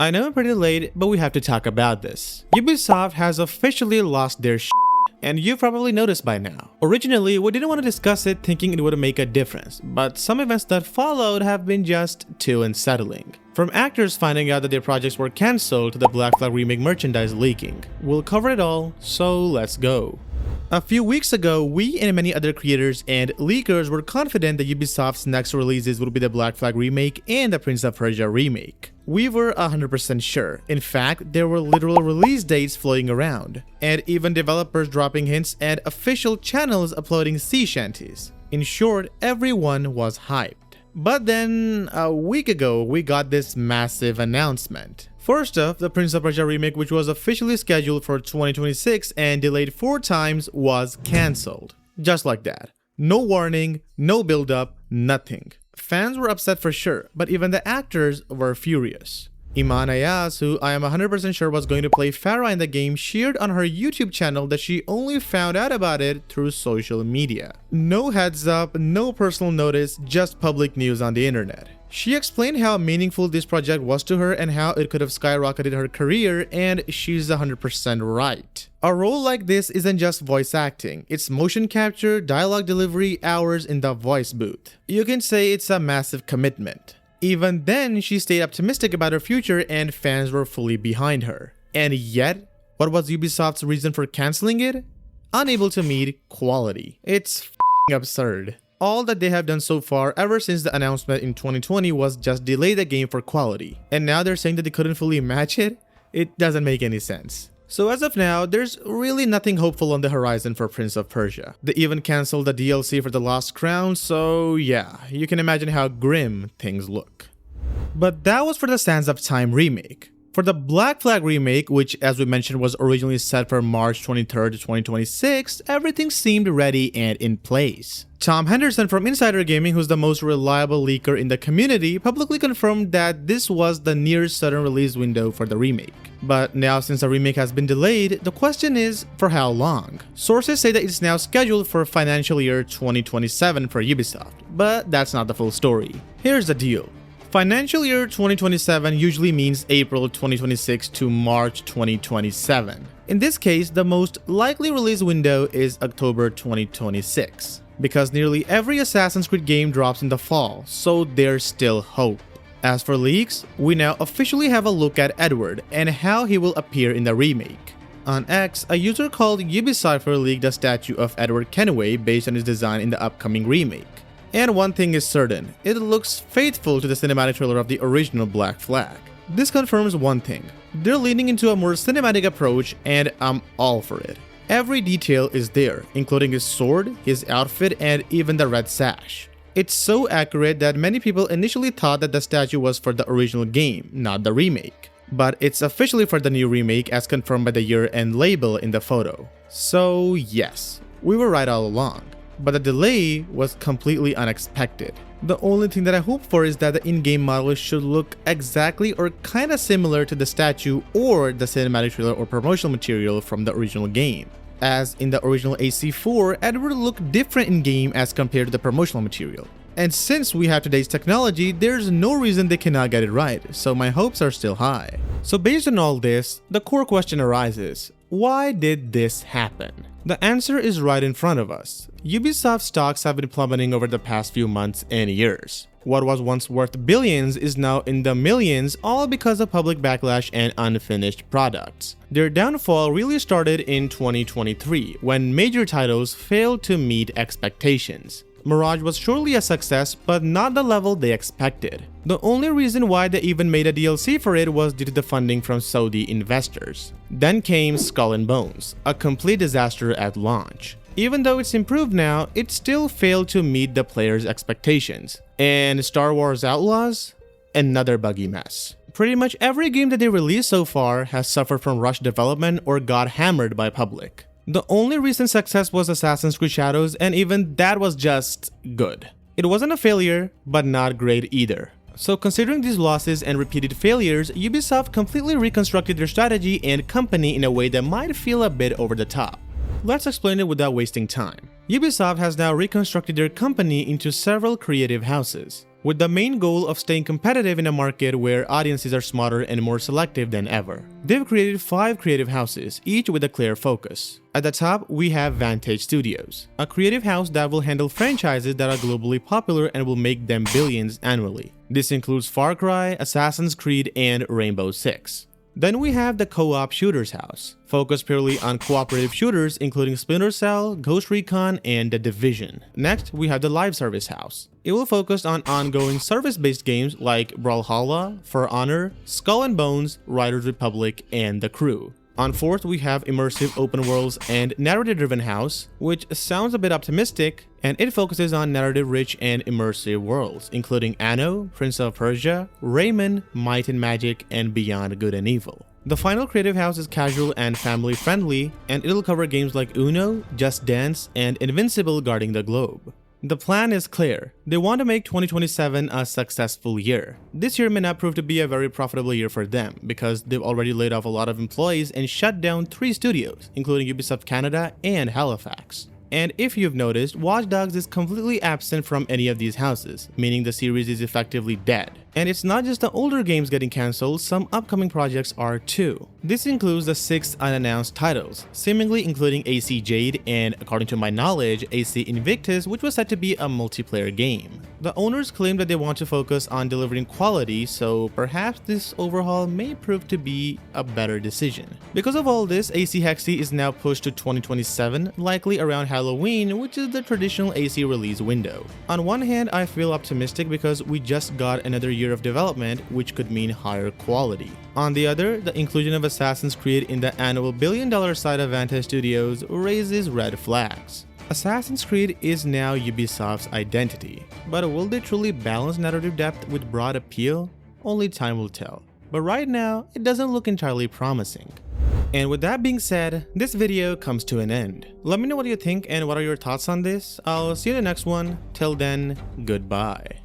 I know I'm pretty late, but we have to talk about this. Ubisoft has officially lost their shit, and you've probably noticed by now. Originally, we didn't want to discuss it thinking it would make a difference, but some events that followed have been just too unsettling. From actors finding out that their projects were cancelled to the Black Flag Remake merchandise leaking. We'll cover it all, so let's go. A few weeks ago, we and many other creators and leakers were confident that Ubisoft's next releases would be the Black Flag Remake and the Prince of Persia Remake. We were 100% sure. In fact, there were literal release dates floating around, and even developers dropping hints and official channels uploading sea shanties. In short, everyone was hyped. But then, a week ago, we got this massive announcement. First off, the Prince of Persia Remake, which was officially scheduled for 2026 and delayed 4 times, was cancelled. Just like that. No warning, no build-up, nothing. Fans were upset for sure, but even the actors were furious. Iman Ayaz, who I am 100% sure was going to play Farah in the game, shared on her YouTube channel that she only found out about it through social media. No heads up, no personal notice, just public news on the internet. She explained how meaningful this project was to her and how it could have skyrocketed her career, and she's 100% right. A role like this isn't just voice acting, it's motion capture, dialogue delivery, hours in the voice booth. You can say it's a massive commitment. Even then, she stayed optimistic about her future and fans were fully behind her. And yet, what was Ubisoft's reason for cancelling it? Unable to meet quality. It's f***ing absurd. All that they have done so far ever since the announcement in 2020 was just delay the game for quality. And now they're saying that they couldn't fully match it? It doesn't make any sense. So as of now, there's really nothing hopeful on the horizon for Prince of Persia. They even cancelled the DLC for The Lost Crown, so yeah, you can imagine how grim things look. But that was for the Sands of Time remake. For the Black Flag remake, which as we mentioned was originally set for March 23rd, 2026, everything seemed ready and in place. Tom Henderson from Insider Gaming, who's the most reliable leaker in the community, publicly confirmed that this was the nearest certain release window for the remake. But now since the remake has been delayed, the question is, for how long? Sources say that it's now scheduled for financial year 2027 for Ubisoft, but that's not the full story. Here's the deal. Financial year 2027 usually means April 2026 to March 2027. In this case, the most likely release window is October 2026, because nearly every Assassin's Creed game drops in the fall, so there's still hope. As for leaks, we now officially have a look at Edward and how he will appear in the remake. On X, a user called Ubisoft leaked a statue of Edward Kenway based on his design in the upcoming remake. And one thing is certain, it looks faithful to the cinematic trailer of the original Black Flag. This confirms one thing, they're leaning into a more cinematic approach and I'm all for it. Every detail is there, including his sword, his outfit, and even the red sash. It's so accurate that many people initially thought that the statue was for the original game, not the remake. But it's officially for the new remake as confirmed by the year-end label in the photo. So yes, we were right all along. But the delay was completely unexpected. The only thing that I hope for is that the in-game model should look exactly or kinda similar to the statue or the cinematic trailer or promotional material from the original game. As in the original AC4, Edward looked different in-game as compared to the promotional material. And since we have today's technology, there's no reason they cannot get it right, so my hopes are still high. So based on all this, the core question arises, why did this happen? The answer is right in front of us. Ubisoft stocks have been plummeting over the past few months and years. What was once worth billions is now in the millions, all because of public backlash and unfinished products. Their downfall really started in 2023, when major titles failed to meet expectations. Mirage was surely a success, but not the level they expected. The only reason why they even made a DLC for it was due to the funding from Saudi investors. Then came Skull and Bones, a complete disaster at launch. Even though it's improved now, it still failed to meet the players' expectations. And Star Wars Outlaws? Another buggy mess. Pretty much every game that they released so far has suffered from rushed development or got hammered by public. The only recent success was Assassin's Creed Shadows, and even that was just good. It wasn't a failure, but not great either. So considering these losses and repeated failures, Ubisoft completely reconstructed their strategy and company in a way that might feel a bit over the top. Let's explain it without wasting time. Ubisoft has now reconstructed their company into several creative houses. with the main goal of staying competitive in a market where audiences are smarter and more selective than ever. They've created 5 creative houses, each with a clear focus. At the top, we have Vantage Studios, a creative house that will handle franchises that are globally popular and will make them billions annually. This includes Far Cry, Assassin's Creed, and Rainbow Six. Then we have the Co-op Shooters House, focused purely on cooperative shooters including Splinter Cell, Ghost Recon, and The Division. Next, we have the Live Service House. It will focus on ongoing service-based games like Brawlhalla, For Honor, Skull and Bones, Riders Republic, and The Crew. On fourth, we have Immersive Open Worlds and Narrative-Driven House, which sounds a bit optimistic, and it focuses on narrative-rich and immersive worlds, including Anno, Prince of Persia, Rayman, Might and Magic, and Beyond Good and Evil. The final creative house is casual and family-friendly, and it'll cover games like Uno, Just Dance, and Invincible Guarding the Globe. The plan is clear. They want to make 2027 a successful year. This year may not prove to be a very profitable year for them because they've already laid off a lot of employees and shut down 3 studios, including Ubisoft Canada and Halifax. And if you've noticed, Watch Dogs is completely absent from any of these houses, meaning the series is effectively dead. And it's not just the older games getting cancelled, some upcoming projects are too. This includes the 6 unannounced titles, seemingly including AC Jade and, according to my knowledge, AC Invictus, which was said to be a multiplayer game. The owners claim that they want to focus on delivering quality, so perhaps this overhaul may prove to be a better decision. Because of all this, AC Hexy is now pushed to 2027, likely around Halloween, which is the traditional AC release window. On one hand, I feel optimistic because we just got another year of development, which could mean higher quality. On the other, the inclusion of Assassin's Creed in the annual billion-dollar side of Vantage Studios raises red flags. Assassin's Creed is now Ubisoft's identity, but will they truly balance narrative depth with broad appeal? Only time will tell. But right now, it doesn't look entirely promising. And with that being said, this video comes to an end. Let me know what you think and what are your thoughts on this. I'll see you in the next one. Till then, goodbye.